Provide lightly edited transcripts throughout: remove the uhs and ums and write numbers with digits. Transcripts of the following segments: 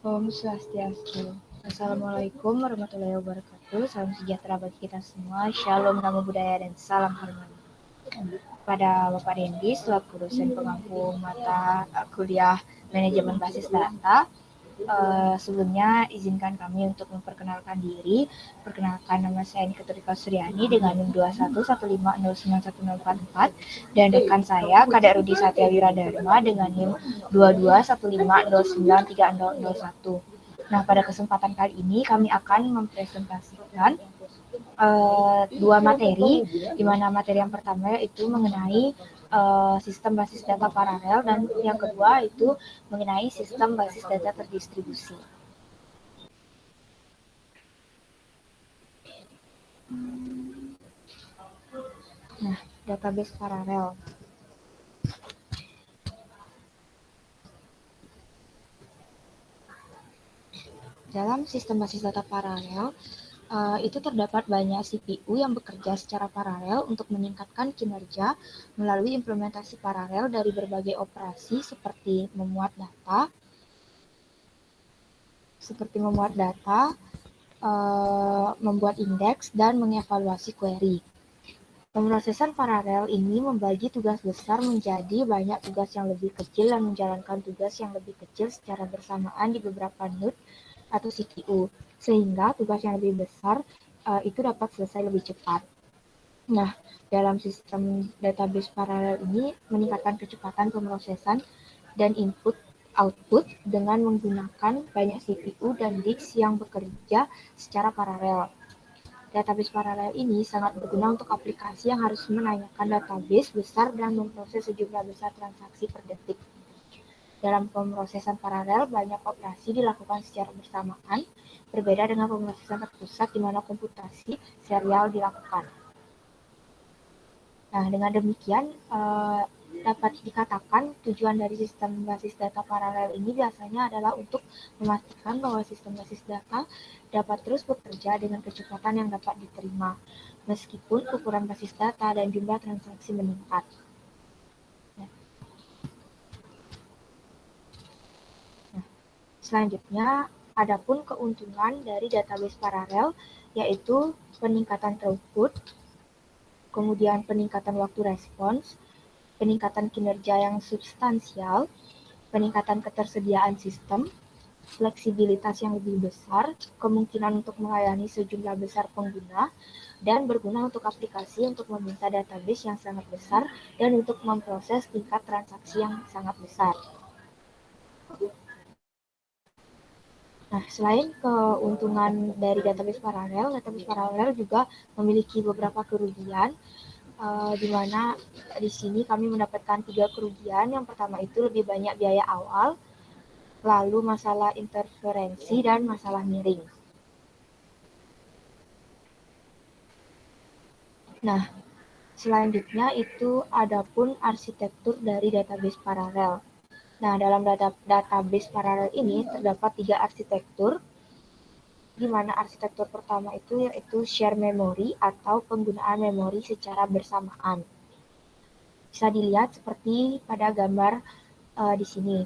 Om Swastiastu. Assalamualaikum warahmatullahi wabarakatuh. Salam sejahtera bagi kita semua. Shalom, namo buddhaya, dan salam harmoni. Pada Bapak Dendi, selaku dosen pengampu mata kuliah manajemen basis data, sebelumnya izinkan kami untuk memperkenalkan diri. Perkenalkan, nama saya Niketurika Suryani dengan NIM 2115091044 dan rekan saya Kadek Rudi Satya Wiradharma dengan NIM 2215093001. Nah, pada kesempatan kali ini kami akan mempresentasikan dua materi, di mana materi yang pertama yaitu mengenai sistem basis data paralel dan yang kedua itu mengenai sistem basis data terdistribusi. Nah, database paralel. Dalam sistem basis data paralel, itu terdapat banyak CPU yang bekerja secara paralel untuk meningkatkan kinerja melalui implementasi paralel dari berbagai operasi seperti memuat data, membuat indeks, dan mengevaluasi query. Pemrosesan paralel ini membagi tugas besar menjadi banyak tugas yang lebih kecil dan menjalankan tugas yang lebih kecil secara bersamaan di beberapa node atau CPU, sehingga tugas yang lebih besar itu dapat selesai lebih cepat. Nah, dalam sistem database paralel ini meningkatkan kecepatan pemrosesan dan input-output dengan menggunakan banyak CPU dan disk yang bekerja secara paralel. Database paralel ini sangat berguna untuk aplikasi yang harus menanyakan database besar dan memproses sejumlah besar transaksi per detik. Dalam pemrosesan paralel, banyak operasi dilakukan secara bersamaan, berbeda dengan pemrosesan terpusat di mana komputasi serial dilakukan. Nah, dengan demikian, dapat dikatakan tujuan dari sistem basis data paralel ini biasanya adalah untuk memastikan bahwa sistem basis data dapat terus bekerja dengan kecepatan yang dapat diterima, meskipun ukuran basis data dan jumlah transaksi meningkat. Nah, selanjutnya, adapun keuntungan dari database paralel, yaitu peningkatan throughput, kemudian peningkatan waktu respons, peningkatan kinerja yang substansial, peningkatan ketersediaan sistem, fleksibilitas yang lebih besar, kemungkinan untuk melayani sejumlah besar pengguna, dan berguna untuk aplikasi untuk meminta database yang sangat besar dan untuk memproses tingkat transaksi yang sangat besar. Nah, selain keuntungan dari database paralel juga memiliki beberapa kerugian, di mana di sini kami mendapatkan 3 kerugian. Yang pertama itu lebih banyak biaya awal, lalu masalah interferensi, dan masalah miring. Nah, selanjutnya itu adapun arsitektur dari database paralel. Nah, dalam database paralel ini terdapat 3 arsitektur, di mana arsitektur pertama itu yaitu share memory atau penggunaan memori secara bersamaan. Bisa dilihat seperti pada gambar di sini.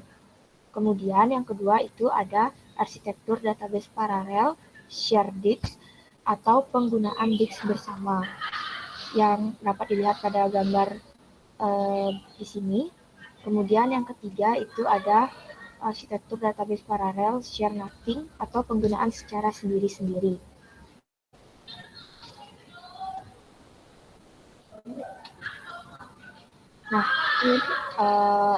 Kemudian yang kedua itu ada arsitektur database paralel share disk atau penggunaan disk bersama yang dapat dilihat pada gambar di sini. Kemudian yang ketiga itu ada arsitektur database paralel share nothing atau penggunaan secara sendiri-sendiri. Nah,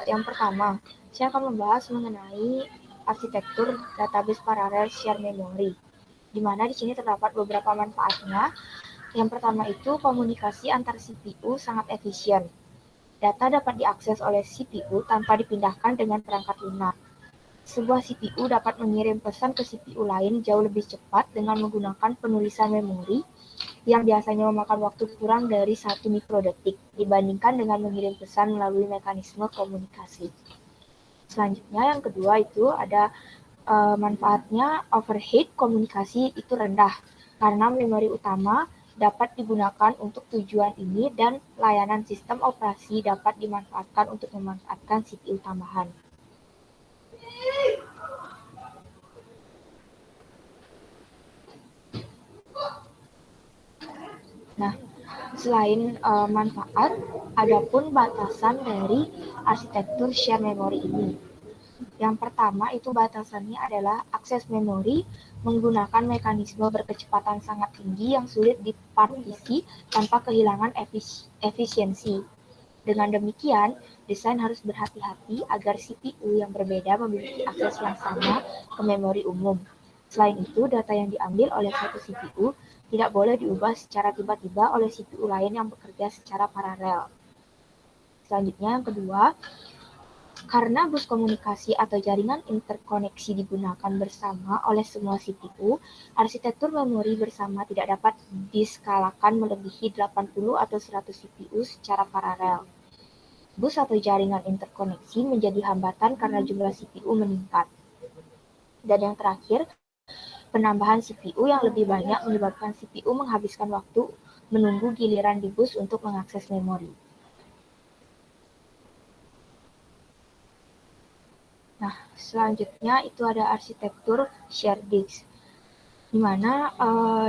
yang pertama, saya akan membahas mengenai arsitektur database paralel share memory, di mana di sini terdapat beberapa manfaatnya. Yang pertama itu komunikasi antar CPU sangat efisien. Data dapat diakses oleh CPU tanpa dipindahkan dengan perangkat lunak. Sebuah CPU dapat mengirim pesan ke CPU lain jauh lebih cepat dengan menggunakan penulisan memori yang biasanya memakan waktu kurang dari 1 mikrodetik dibandingkan dengan mengirim pesan melalui mekanisme komunikasi. Selanjutnya yang kedua itu ada manfaatnya overhead komunikasi itu rendah karena memori utama dapat digunakan untuk tujuan ini dan layanan sistem operasi dapat dimanfaatkan untuk memanfaatkan CPU tambahan. Nah, selain manfaat, ada pun batasan dari arsitektur share memory ini. Yang pertama itu batasannya adalah akses memori menggunakan mekanisme berkecepatan sangat tinggi yang sulit dipartisi tanpa kehilangan efisiensi. Dengan demikian, desain harus berhati-hati agar CPU yang berbeda memiliki akses yang sama ke memori umum. Selain itu, data yang diambil oleh satu CPU tidak boleh diubah secara tiba-tiba oleh CPU lain yang bekerja secara paralel. Selanjutnya, yang kedua, karena bus komunikasi atau jaringan interkoneksi digunakan bersama oleh semua CPU, arsitektur memori bersama tidak dapat diskalakan melebihi 80 atau 100 CPU secara paralel. Bus atau jaringan interkoneksi menjadi hambatan karena jumlah CPU meningkat. Dan yang terakhir, penambahan CPU yang lebih banyak menyebabkan CPU menghabiskan waktu menunggu giliran di bus untuk mengakses memori. Nah, selanjutnya itu ada arsitektur shared disk, di mana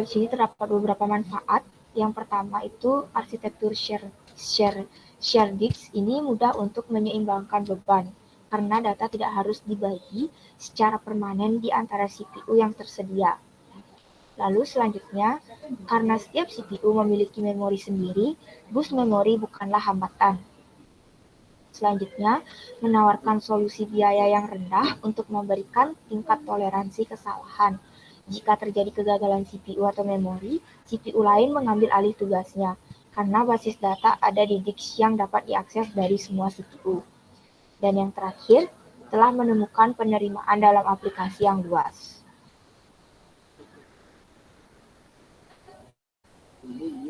di sini terdapat beberapa manfaat. Yang pertama itu arsitektur share disk ini mudah untuk menyeimbangkan beban karena data tidak harus dibagi secara permanen di antara CPU yang tersedia. Lalu selanjutnya, karena setiap CPU memiliki memori sendiri, bus memori bukanlah hambatan. Selanjutnya, menawarkan solusi biaya yang rendah untuk memberikan tingkat toleransi kesalahan. Jika terjadi kegagalan CPU atau memori, CPU lain mengambil alih tugasnya, karena basis data ada di disk yang dapat diakses dari semua CPU. Dan yang terakhir, telah menemukan penerimaan dalam aplikasi yang luas.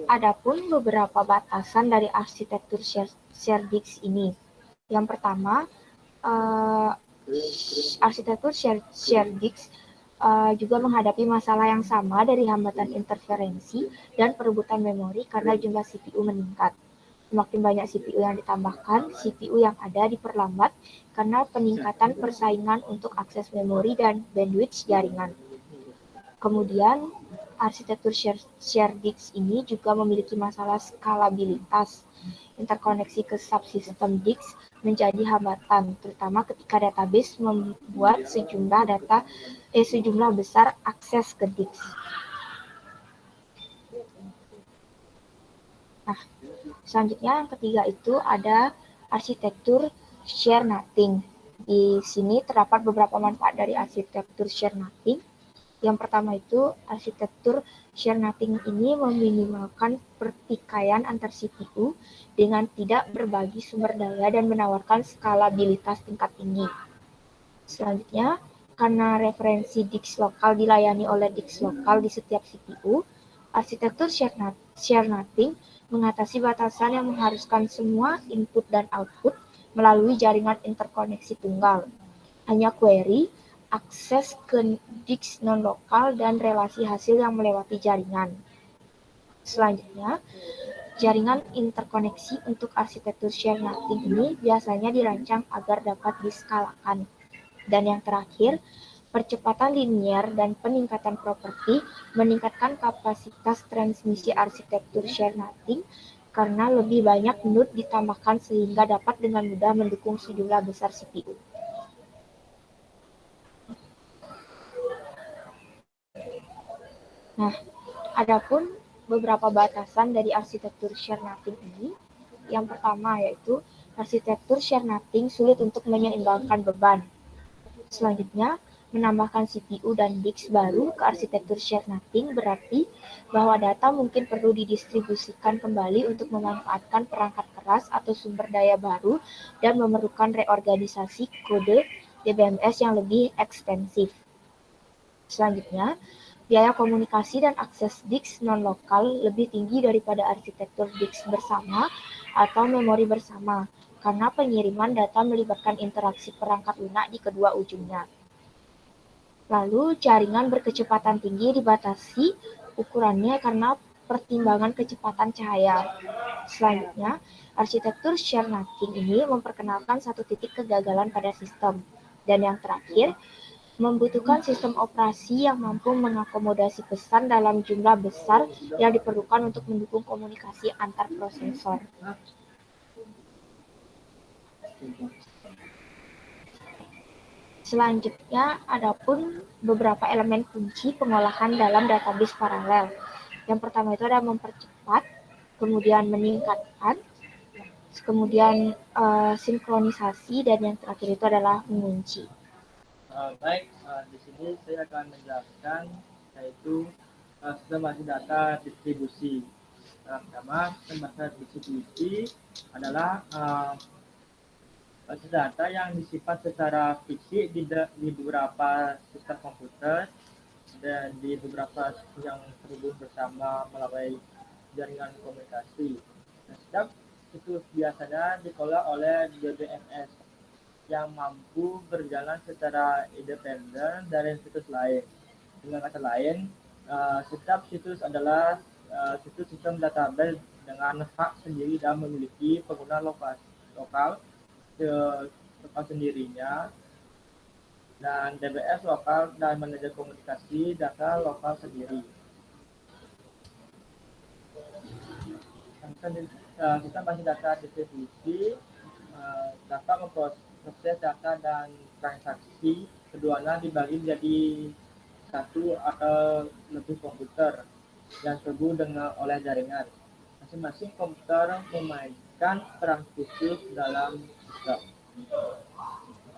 Adapun beberapa batasan dari arsitektur share disk ini. Yang pertama, arsitektur share disk juga menghadapi masalah yang sama dari hambatan interferensi dan perebutan memori karena jumlah CPU meningkat. Semakin banyak CPU yang ditambahkan, CPU yang ada diperlambat karena peningkatan persaingan untuk akses memori dan bandwidth jaringan. Kemudian, arsitektur share disk ini juga memiliki masalah skalabilitas. Interkoneksi ke subsistem disk menjadi hambatan, terutama ketika database membuat sejumlah besar akses ke disk. Nah, selanjutnya yang ketiga itu ada arsitektur share nothing. Di sini terdapat beberapa manfaat dari arsitektur share nothing. Yang pertama itu arsitektur share nothing ini meminimalkan pertikaian antar CPU dengan tidak berbagi sumber daya dan menawarkan skalabilitas tingkat tinggi. Selanjutnya, karena referensi disk lokal dilayani oleh disk lokal di setiap CPU, arsitektur share nothing mengatasi batasan yang mengharuskan semua input dan output melalui jaringan interkoneksi tunggal. Hanya query, akses ke disk non-lokal, dan relasi hasil yang melewati jaringan. Selanjutnya, jaringan interkoneksi untuk arsitektur share nothing ini biasanya dirancang agar dapat diskalakan. Dan yang terakhir, percepatan linier dan peningkatan properti meningkatkan kapasitas transmisi arsitektur share nothing karena lebih banyak node ditambahkan sehingga dapat dengan mudah mendukung sejumlah besar CPU. Nah, adapun beberapa batasan dari arsitektur share nothing ini. Yang pertama yaitu arsitektur share nothing sulit untuk menyeimbangkan beban. Selanjutnya, menambahkan CPU dan disk baru ke arsitektur share nothing berarti bahwa data mungkin perlu didistribusikan kembali untuk memanfaatkan perangkat keras atau sumber daya baru dan memerlukan reorganisasi kode DBMS yang lebih ekstensif. Selanjutnya, biaya komunikasi dan akses disk non-lokal lebih tinggi daripada arsitektur disk bersama atau memori bersama, karena pengiriman data melibatkan interaksi perangkat lunak di kedua ujungnya. Lalu, jaringan berkecepatan tinggi dibatasi ukurannya karena pertimbangan kecepatan cahaya. Selanjutnya, arsitektur share nothing ini memperkenalkan satu titik kegagalan pada sistem. Dan yang terakhir, membutuhkan sistem operasi yang mampu mengakomodasi pesan dalam jumlah besar yang diperlukan untuk mendukung komunikasi antar prosesor. Selanjutnya, adapun beberapa elemen kunci pengolahan dalam database paralel. Yang pertama itu ada mempercepat, kemudian meningkatkan, kemudian sinkronisasi, dan yang terakhir itu adalah mengunci. Baik, di sini saya akan menjelaskan yaitu sistem basis data distribusi. Pertama, sistem basis distribusi adalah basis data yang disimpan secara fisik di beberapa sistem komputer dan di beberapa sistem yang terhubung bersama melalui jaringan komunikasi. Setiap situs biasanya dikelola oleh DBMS yang mampu berjalan secara independen dari situs lain. Dengan kata lain, setiap situs adalah situs sistem database dengan hak sendiri dan memiliki pengguna lokal sendirinya, dan DBS lokal dan manajer komunikasi data lokal sendiri. Sistem basis data distribusi dapat memproses data dan transaksi keduanya dibagi menjadi satu atau lebih komputer yang terhubung oleh jaringan. Masing-masing komputer memainkan peran khusus dalam sistem.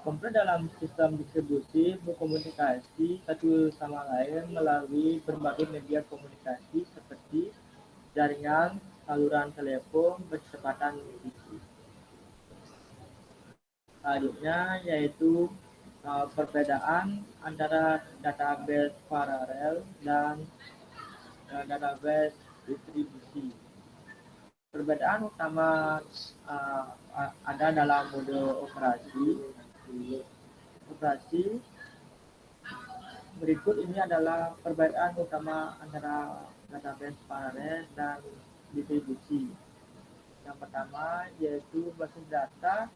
Komputer dalam sistem distribusi berkomunikasi satu sama lain melalui berbagai media komunikasi seperti jaringan, saluran telepon, kecepatan tinggi. Selanjutnya yaitu perbedaan antara database paralel dan database distribusi. Perbedaan utama ada dalam mode operasi. Berikut ini adalah perbedaan utama antara database paralel dan distribusi. Yang pertama yaitu basis data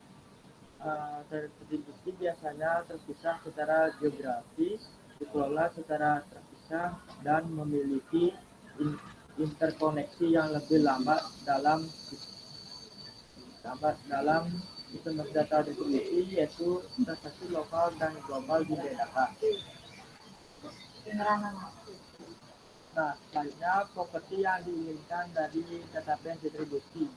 terdistribusi biasanya terpisah secara geografis, dikelola secara terpisah, dan memiliki interkoneksi yang lebih lambat dalam sistem data distribusi, yaitu transaksi lokal dan global dibedakan. Nah, selanjutnya properti yang diinginkan dari database distribusi,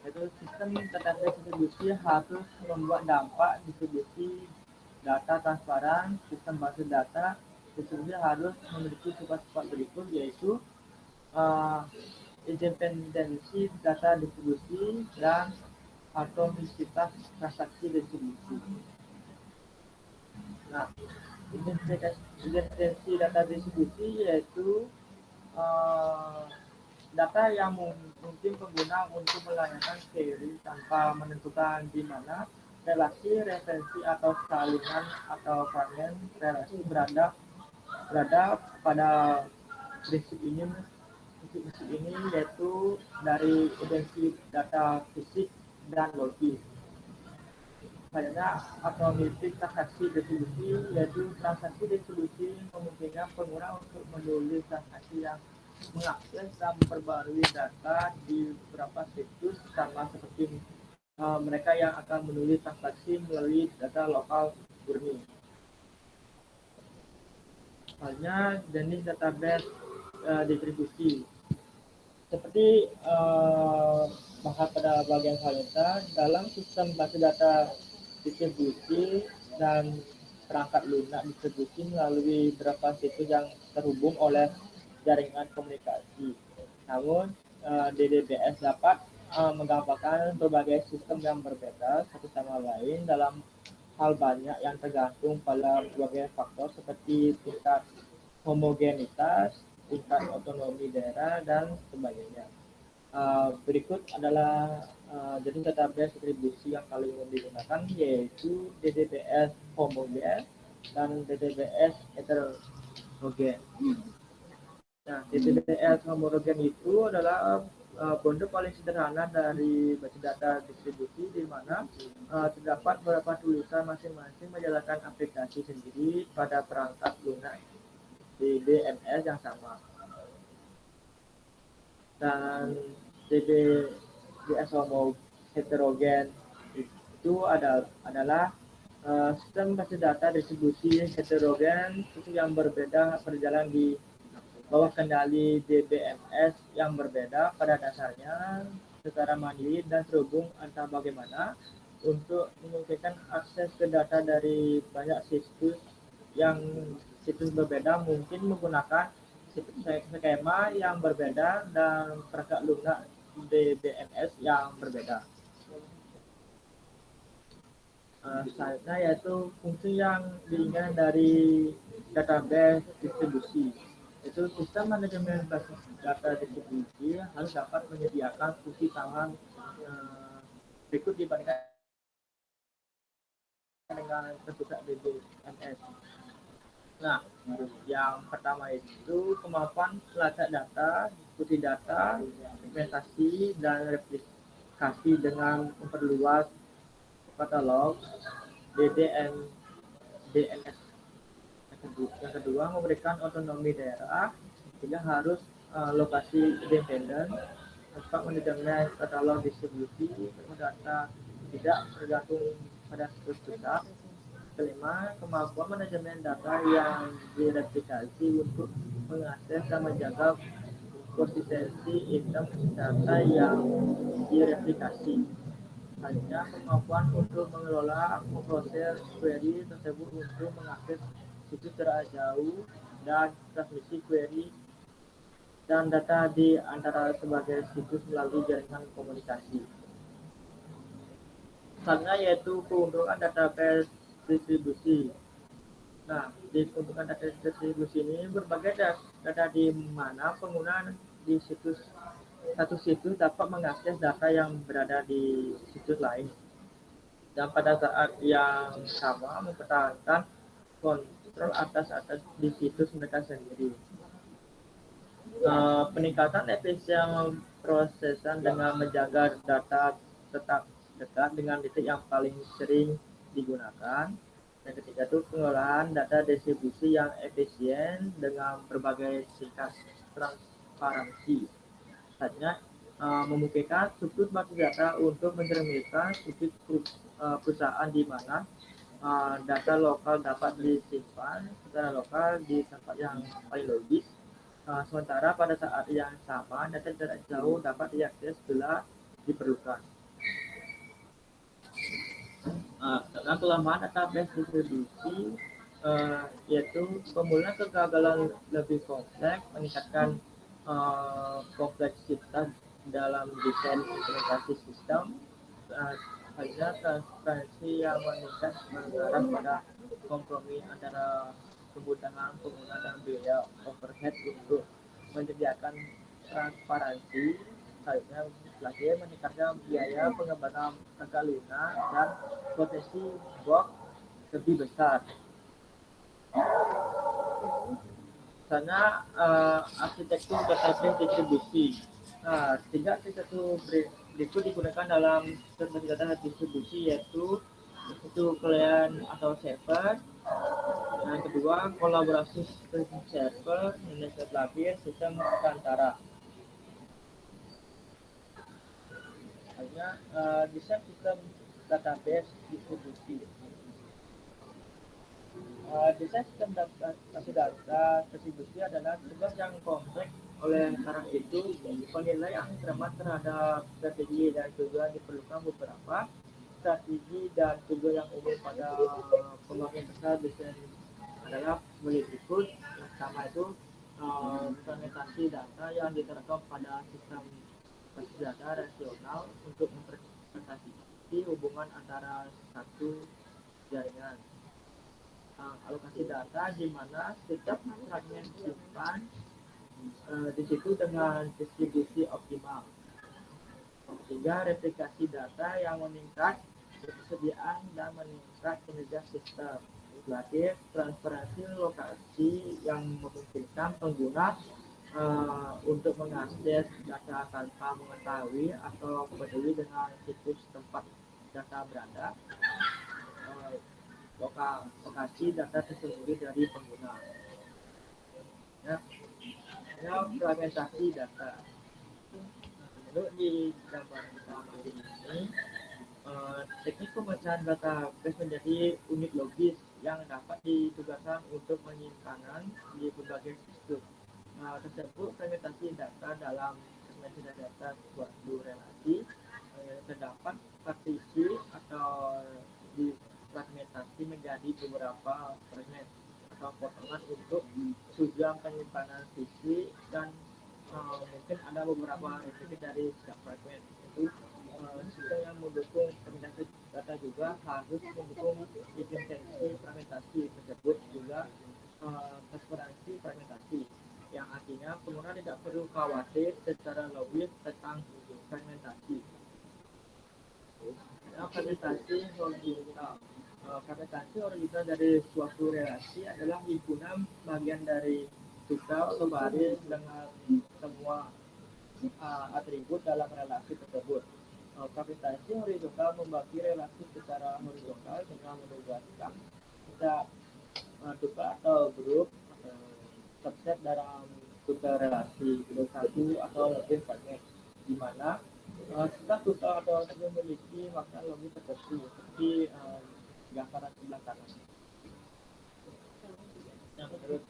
yaitu sistem database distribusi harus membuat dampak distribusi data transparan. Sistem basis data distribusi harus memiliki sifat-sifat berikut, yaitu independensi data distribusi dan atomisitas transaksi distribusi. Nah, independensi data distribusi yaitu data yang mungkin pengguna untuk melayangkan query tanpa menentukan di mana relasi, referensi atau salinan atau fragmen relasi berada pada prinsip ini yaitu dari identitas data fisik dan logis. Selanjutnya, atomistik transaksi distribusi, yaitu transaksi distribusi memungkinkan pengguna untuk menulis transaksi yang mengakses dan memperbarui data di beberapa situs, sama seperti mereka yang akan menulis transaksi melalui data lokal murni. Halnya jenis database distribusi. Seperti bahas pada bagian selanjutnya, dalam sistem basis data distribusi dan perangkat lunak distribusi melalui beberapa situs yang terhubung oleh jaringan komunikasi. Namun, DDBS dapat menggambarkan berbagai sistem yang berbeda satu sama lain dalam hal banyak yang tergantung pada berbagai faktor seperti tingkat homogenitas, tingkat otonomi daerah, dan sebagainya. Berikut adalah jenis database distribusi yang paling umum digunakan, yaitu DDBS homogen dan DDBS heterogen. Nah, DDBS homogen itu adalah bentuk paling sederhana dari basis data distribusi, di mana terdapat beberapa tulisan masing-masing menjalankan aplikasi sendiri pada perangkat lunak DBMS yang sama. Dan DBMS heterogen itu adalah sistem basis data distribusi heterogen yang berbeda berjalan di bawah kendali DBMS yang berbeda pada dasarnya secara mandiri dan terhubung entah bagaimana untuk memungkinkan akses ke data dari banyak situs berbeda mungkin menggunakan skema yang berbeda dan perangkat lunak DBMS yang berbeda. Selanjutnya yaitu fungsi yang diinginkan dari database distribusi. Itu sistem manajemen basis data distribusi harus dapat menyediakan fungsi tambahan berikut dibandingkan dengan terpusat DBMS. Nah, yang pertama itu kemampuan melacak data, diskusi data, segmentasi, dan replikasi dengan memperluas katalog DNS. Yang kedua, memberikan otonomi daerah, sehingga harus lokasi independen, dapat manajemen katalog distribusi, data tidak tergantung pada situs pusat. Kelima, kemampuan manajemen data yang direplikasi untuk mengakses dan menjaga konsistensi item data yang direplikasi. Hanya kemampuan untuk mengelola, memproses query tersebut untuk mengakses situs jarak jauh dan transmisi query dan data di antara sebagai situs melalui jaringan komunikasi. Misalnya yaitu keuntungan database distribusi. Nah, di keuntungan data distribusi ini berbagai data di mana pengguna di satu situs dapat mengakses data yang berada di situs lain dan pada saat yang sama mempertahankan kontrol atas di situs mereka sendiri. Peningkatan efisien prosesan dengan menjaga data tetap dekat dengan titik yang paling sering digunakan. Yang ketiga itu pengolahan data distribusi yang efisien dengan berbagai tingkat transparansi. Selanjutnya, memungkinkan struktur basis data untuk mencerminkan struktur perusahaan di mana data lokal dapat disimpan secara lokal di tempat yang paling logis. Sementara pada saat yang sama data jarak jauh dapat diakses bila diperlukan. Karena kelemahan database distribusi yaitu pemulihan kegagalan lebih kompleks, meningkatkan kompleksitas dalam desain implementasi sistem, hanya transparansi yang meningkat mengarah pada kompromi antara kebutuhan pengguna dan biaya overhead untuk menyediakan transparansi. Selanjutnya lagi meningkatkan biaya pengembangan kakak lunak dan potensi bug lebih besar. Misalnya arsitektur database distribusi. Nah, tiga arsitektur berikut digunakan dalam sistem data distribusi yaitu client atau server. Yang kedua, kolaborasi sistem server, dan terakhir sistem perantara. Hanya desain sistem database distribusi. Desain sistem basis data distribusi adalah tugas yang kompleks. Oleh karena itu, penilaian cermat terhadap strategi dan tujuan diperlukan beberapa strategi dan tujuan yang umum pada pembangunan besar desain adalah berikut. Yang pertama itu fragmentasi data yang diterapkan pada sistem basis data rasional untuk memperhatikan hubungan antara satu jaringan. Alokasi data di mana setiap fragmen disimpan di situ dengan distribusi optimal. Sehingga replikasi data yang meningkat ketersediaan dan meningkat kinerja sistem. Terakhir, transparansi lokasi yang memungkinkan pengguna untuk mengakses data tanpa mengetahui atau peduli dengan situs tempat data berada, lokasi data tersembunyi dari pengguna. Ya, fragmentasi data. Menurut di gambar pertama ini, teknik pemecahan database menjadi unit logis yang dapat ditugaskan untuk penyimpanan di berbagai sistem. Tersebut fragmentasi data dalam fragmentasi data suatu relasi terdapat partisi atau fragmentasi menjadi beberapa fragment atau potongan untuk tujuan penyimpanan fisik dan mungkin ada beberapa replika dari setiap fragment itu. Sistem yang mendukung fragmentasi data juga harus mendukung efisiensi fragmentasi tersebut juga transparansi fragmentasi yang artinya pengguna tidak perlu khawatir secara logis tentang fragmentasi. Fragmentasi horizontal. Fragmentasi horizontal dari suatu relasi adalah himpunan bagian dari tunggal atau baris dengan semua atribut dalam relasi tersebut. Fragmentasi horizontal membagi relasi secara horizontal dengan menugaskan setiap tunggal atau grup subset dalam tunggal relasi satu atau lebih fragment, di mana setiap tunggal atau relasi memiliki makna logis tertentu seperti gambaran sebelah kanan. Yang menurut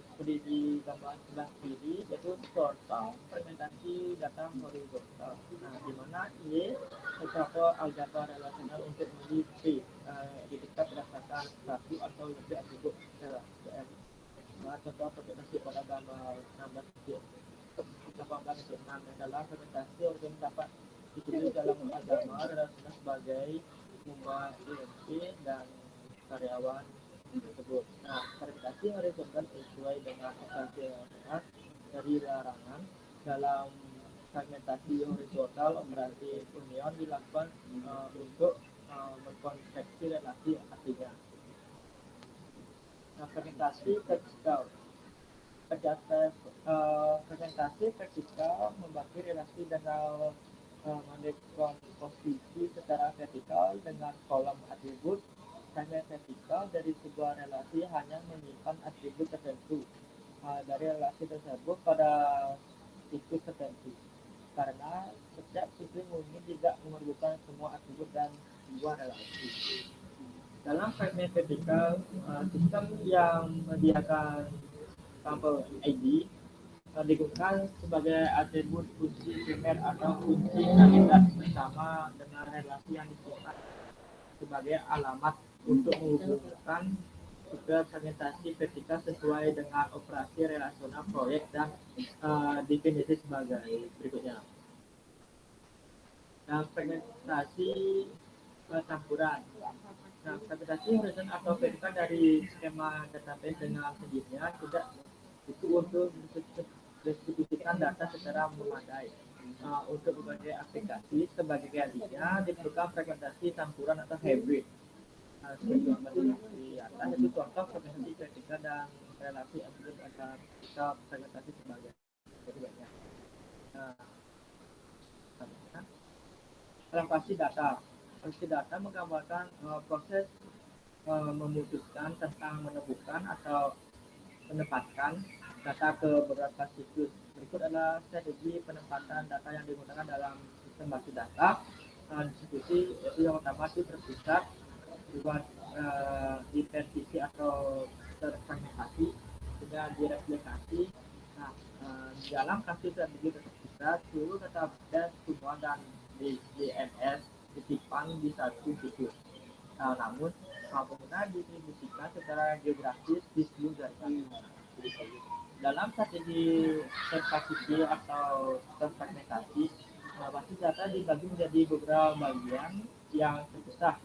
seperti di gambar sebelah kiri yaitu total fragmentasi data horizontal. Nah, di mana Y atau aljabar relasional untuk memilih P didekat berdasarkan satu atau lebih atribut CR. Contoh fragmentasi pada gambar 18.6 adalah fragmentasi horizontal dapat ditulis dalam aljabar relasional sebagai membuat IMP dan karyawan tersebut. Nah, fragmentasi horizontal sesuai dengan operasi relasional dari larangan dalam fragmentasi horizontal operasi union dilakukan untuk mengkonstruksi relasi artinya. Nah, fragmentasi vertikal. Fragmentasi vertikal membagi relasi dengan mendekomposisi secara vertikal dengan kolom atribut. Fragment vertikal dari sebuah relasi hanya menyimpan atribut tertentu dari relasi tersebut pada siklus tertentu, karena setiap siklus mungkin tidak memerlukan semua atribut dan sebuah relasi. Dalam fragment vertikal, sistem yang menyediakan sampel ID digunakan sebagai atribut kunci primer atau kunci kandidat bersama dengan relasi yang disimpan sebagai alamat untuk menghubungkan ke fragmentasi vertikal sesuai dengan operasi relasional proyek dan definisi sebagai berikutnya. Nah, fragmentasi campuran. Nah, fragmentasi horizontal atau vertikal dari skema database dengan sendirinya tidak itu untuk mendistribusikan data secara memadai. Untuk berbagai aplikasi sebaliknya diperlukan fragmentasi campuran atau hybrid. Sebagai gambar di atas itu contoh fragmentasi vertikal dan relasi absolut antara fragmentasi sebagai berikutnya. Relasi data. Relasi data menggambarkan proses memutuskan tentang menemukan atau menempatkan data ke beberapa siklus. Berikut adalah strategi penempatan data yang digunakan dalam sistem basis data distribusi, yaitu yang pertama itu terpusat, dibuat diversisi atau terfragmentasi, juga direplikasi. Nah, dalam kasus strategi terpusat, seluruh database semua dan DNS disimpan di satu siklus. Namun pengguna distribusikan secara geografis di seluruh jaringan. Dalam strategi terpasisi atau terfragmentasi, basis data dibagi menjadi beberapa bagian yang terpisah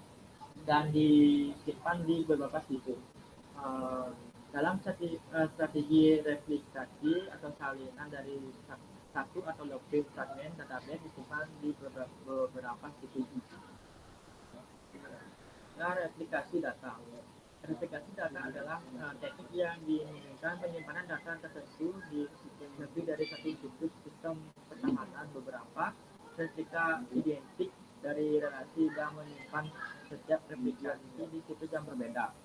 dan disimpan di beberapa situs. Dalam strategi replikasi atau salinan dari satu atau lebih fragment database disimpan di beberapa situs. Nah, replikasi data. Verifikasi data adalah teknik yang dimungkinkan penyimpanan data tertentu di lebih dari satu situs sistem pertahanan beberapa ketika identik dari relasi yang menyimpan setiap replikasi di situs yang berbeda.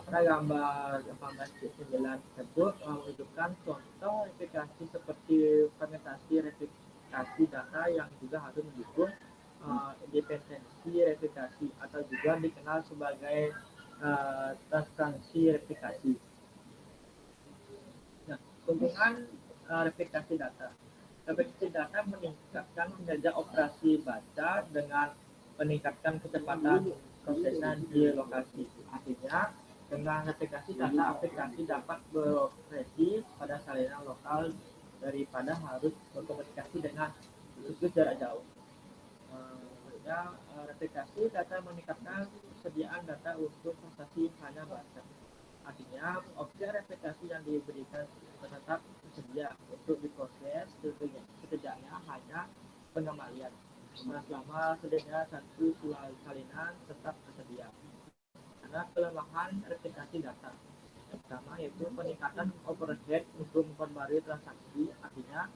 Pada gambar 18.9 tersebut menunjukkan contoh replikasi seperti fragmentasi replikasi data yang juga harus mendukung independensi replikasi atau juga dikenal sebagai transparansi replikasi. Nah, keunggulan replikasi data. Replikasi data meningkatkan kinerja operasi baca dengan meningkatkan kecepatan prosesan di lokasi. Artinya, dengan replikasi data, aplikasi dapat beroperasi pada salinan lokal daripada harus berkomunikasi dengan situs jarak jauh. Replikasi data meningkatkan persediaan data untuk transaksi hanya baca. Artinya, objek replikasi yang diberikan tetap tersedia untuk diproses sekejapnya hanya pengembalian. Selama setidaknya satu salinan tetap tersedia. Karena kelemahan replikasi data. Yang pertama yaitu peningkatan overhead untuk memperbarui transaksi. Artinya,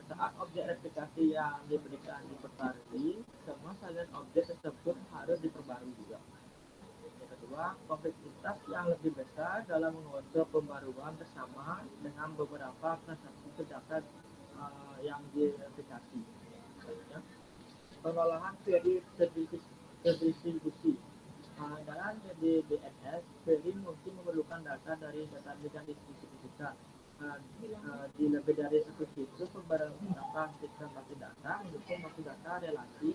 saat objek replikasi yang diberikan diperbarui, semua salinan objek tersebut harus diperbarui juga. Yang kedua, kompleksitas yang lebih besar dalam mengontrol pembaruan bersama dengan beberapa transaksi data yang direplikasi. Pengolahan query terdistribusi. Dalam DBNS, query mungkin memerlukan data dari database yang didistribusikan di lebih dari satu situs beberapa sistem basis data mendukung basis data relasi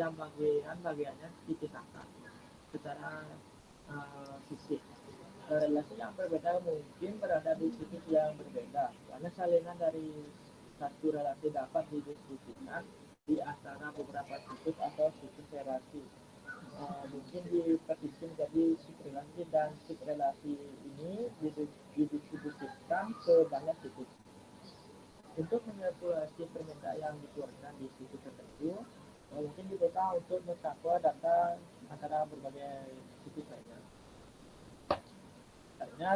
yang bagian-bagiannya dipisahkan secara fisik. Relasi yang berbeda mungkin berada di situs yang berbeda karena salinan dari satu relasi dapat didistribusikan di antara beberapa situs atau situs relasi. Mungkin dipartisi menjadi subrelasi dan subrelasi ini didistribusikan ke banyak situs. Untuk manipulasi permintaan yang dikeluarkan di situs tertentu, mungkin dibutuhkan untuk mencakup data antara berbagai situs lainnya. Artinya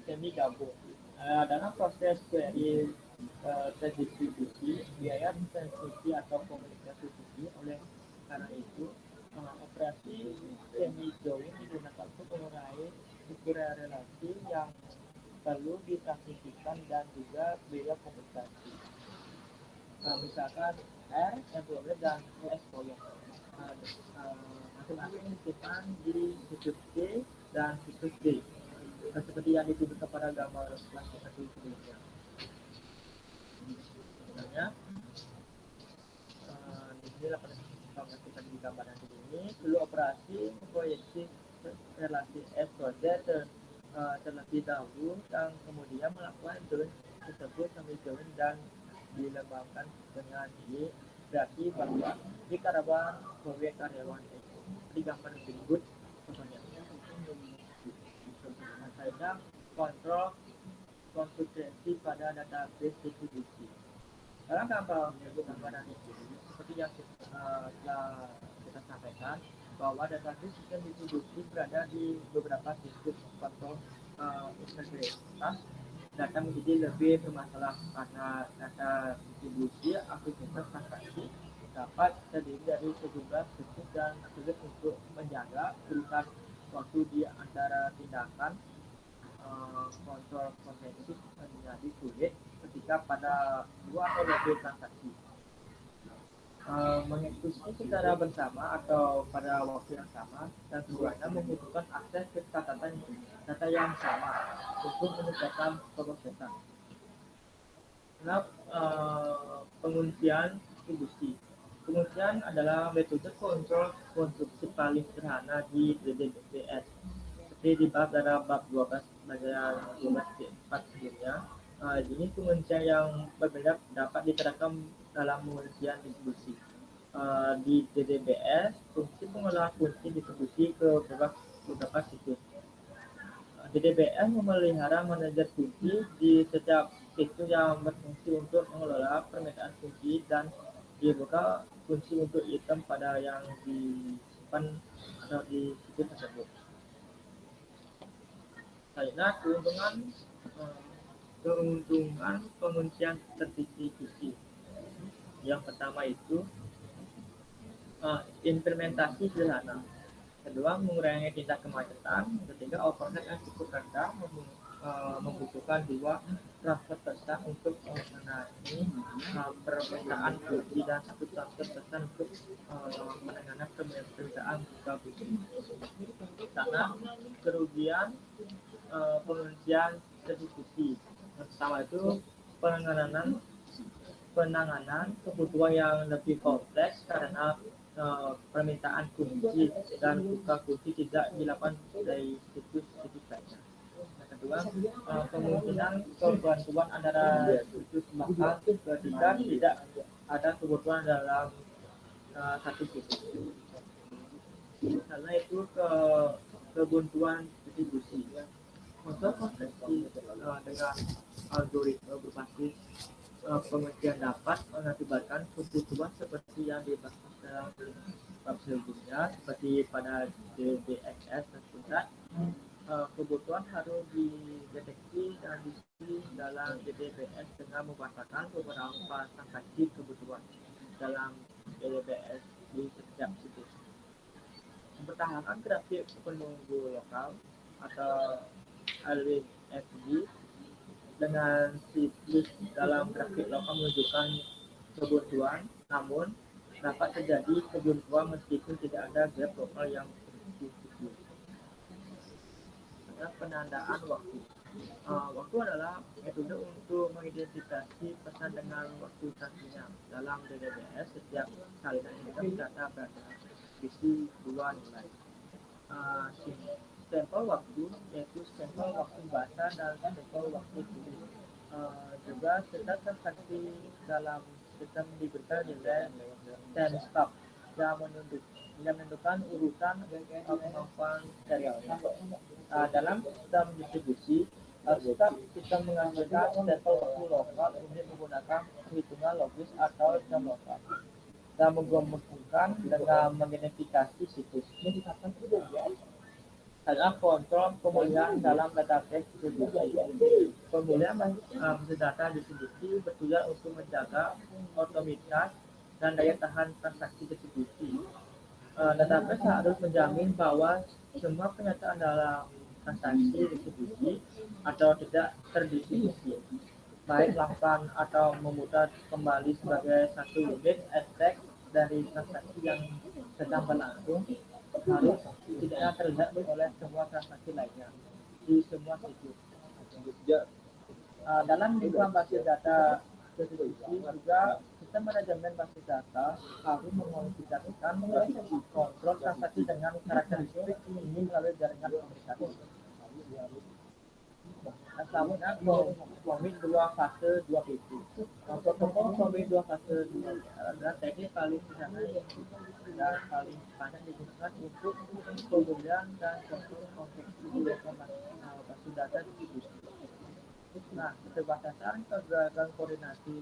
semi gabung. Dalam proses query terdistribusi, biaya transmisi atau komunikasi tinggi. Oleh karena itu, operasi semi join digunakan untuk mengurangi ukuran relasi yang perlu ditransmisikan dan juga biaya komunikasi. Misalkan R, employer, dan exposure. Masing-masing disimpan di situs C dan situs D. Seperti yang ditunjukkan pada gambar kelas 1 sebelumnya. Sebenarnya di sini kita di gambaran ini perlu operasi proyeksi relasi S project terlebih dahulu dan kemudian melakukan join tersebut sambil join dan dilembangkan dengan Y berarti bahwa dikarenakan proyek karyawan itu di gambar berikut contohnya saya kontrol konsistensi pada database distribusi. Dalam gambaran ini seperti yang kita sampaikan bahwa database sistem distribusi berada di beberapa situs atau integritas data menjadi lebih bermasalah karena data distribusi aktivitas transaksi dapat terdiri dari sejumlah situs dan sulit untuk menjaga urutan waktu di antara tindakan kontrol kontekstis menjadi sulit ketika pada dua atau lebih transaksi mengeksekusi secara bersama atau pada waktu yang sama dan keduanya membutuhkan akses ke catatan data yang sama untuk meningkatkan proses. Nah, penguncian distribusi. Penguncian adalah metode kontrol konstruksi paling sederhana di DBS. Seperti di bab 12 bagian 12.4 sebelumnya. Jenis penguncian yang berbeda dapat diterapkan dalam penguncian distribusi. Di DDBS, fungsi pengolahan kunci distribusi ke beberapa situs. DDBS memelihara manajer kunci di setiap situs yang berfungsi untuk mengelola permintaan kunci dan dibuka kunci untuk item pada yang disimpan atau di situs tersebut. Selanjutnya keuntungan penguncian terdistribusi. Yang pertama itu implementasi sederhana. Kedua, mengurangi tingkat kemacetan. Ketiga, overhead yang cukup rendah, membutuhkan dua transfer pesan untuk menangani permintaan kunci dan satu transfer pesan untuk menangani permintaan buka kunci. Karena kerugian penguncian distribusi. Pertama itu penanganan kebutuhan yang lebih kompleks karena permintaan kunci dan buka kunci tidak dilakukan dari situs lainnya. Yang kedua, kemungkinan kebantuan antara situs bahkan ketika tidak ada kebutuhan dalam satu situs. Karena itu kebuntuan distribusi. Untuk konstruksi dengan algoritma berbasis penguncian dapat mengakibatkan kebutuhan seperti yang dibahas dalam bab sebelumnya, seperti pada DBSS tersebut. Kebutuhan harus dideteksi dan diisi dalam DBS dengan membahasakan beberapa transaksi kebutuhan dalam DBS di setiap situs. Mempertahankan grafik penunggu lokal atau LWFD dengan siklus dalam grafik lokal menunjukkan kebutuhan, namun dapat terjadi kebuntuan meskipun tidak ada graf lokal yang bersiklus. Penandaan waktu. Waktu adalah metode untuk mengidentifikasi pesan dengan waktu sanksinya. Dalam DBS, setiap salinan item data berisi dua nilai. Stempel waktu, yaitu stempel waktu baca dan stempel waktu tulis. Juga setiap transaksi dalam sistem diberikan nilai timestamp yang menentukan urutan kemampuan serialnya. Dalam sistem distribusi, sistem menghasilkan stempel waktu lokal untuk menggunakan perhitungan logis atau jam lokal dan menggabungkan dengan mengidentifikasi situs. Adalah kontrol pemulihan dalam database distribusi. Pemulihan data distribusi bertujuan untuk menjaga otomatis dan daya tahan transaksi distribusi. Database harus menjamin bahwa semua pernyataan dalam transaksi distribusi atau tidak terdistribusi, baik lakukan atau memutar kembali sebagai satu unit ekstrak dari transaksi yang sedang berlangsung, harus tidaknya terlihat oleh semua transaksi lainnya di semua situs. Dalam lingkungan basis data distribusi juga sistem manajemen basis data harus memodifikasikan kontrol transaksi dengan karakteristik ini melalui jaringan komunikasi. Selanjutnya komit 2 fase 2 PT. Protokol komit 2 fase 2 adalah teknik paling sederhana dan paling banyak digunakan untuk pemulihan dan kontrol konstruksi basis data distribusi. Nah, keterbatasan kegagalan koordinasi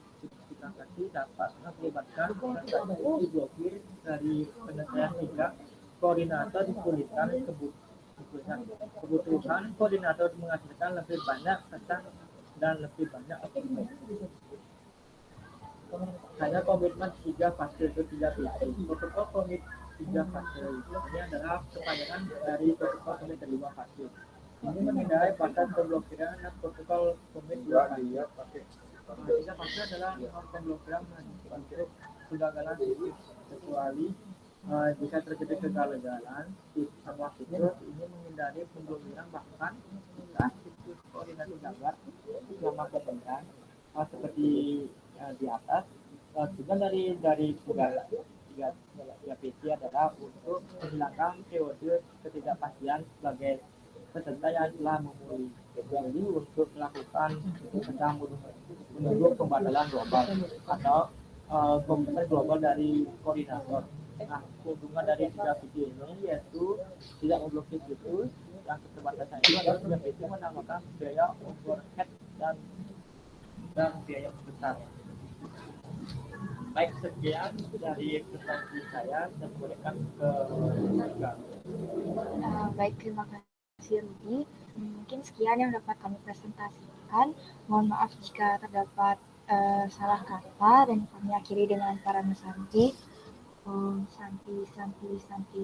transaksi dapat mengakibatkan transaksi diblokir dari penyelesaian hingga koordinator dipulihkan kebutuhan koordinator menghasilkan lebih banyak pesan dan lebih banyak optimal. Hanya komitmen 3 fase itu 3 PT. Protokol komit 3 fase ini adalah kepanjangan dari protokol komit 5 fase. Ini menghindari batas pemblokiran dan protokol komit 2 fase. 3 fase adalah pemblokiran untuk kegagalan situs, kecuali jika terjadi kegagalan di semua situs. Ini menghindari pemblokiran bahkan jika situs koordinasi gagal selama pemegang seperti di atas. Tujuan dari tiga PT adalah untuk menghilangkan periode ketidakpastian sebagai peserta yang telah memulai, jadi untuk melakukan sedang menunggu pembatalan global atau komitmen global dari koordinator. Nah, keuntungan dari 3 PT ini yaitu tidak memblokir situs, yang keterbatasan itu adalah 3 PT menambahkan biaya overhead dan biaya besar. Baik, sekian dari presentasi saya, dan bolehkan ke Baik, terima kasih si Rudy. Mungkin sekian yang dapat kami presentasikan. Mohon maaf jika terdapat salah kata, dan kami akhiri dengan para Santi. Santi, Santi, Santi.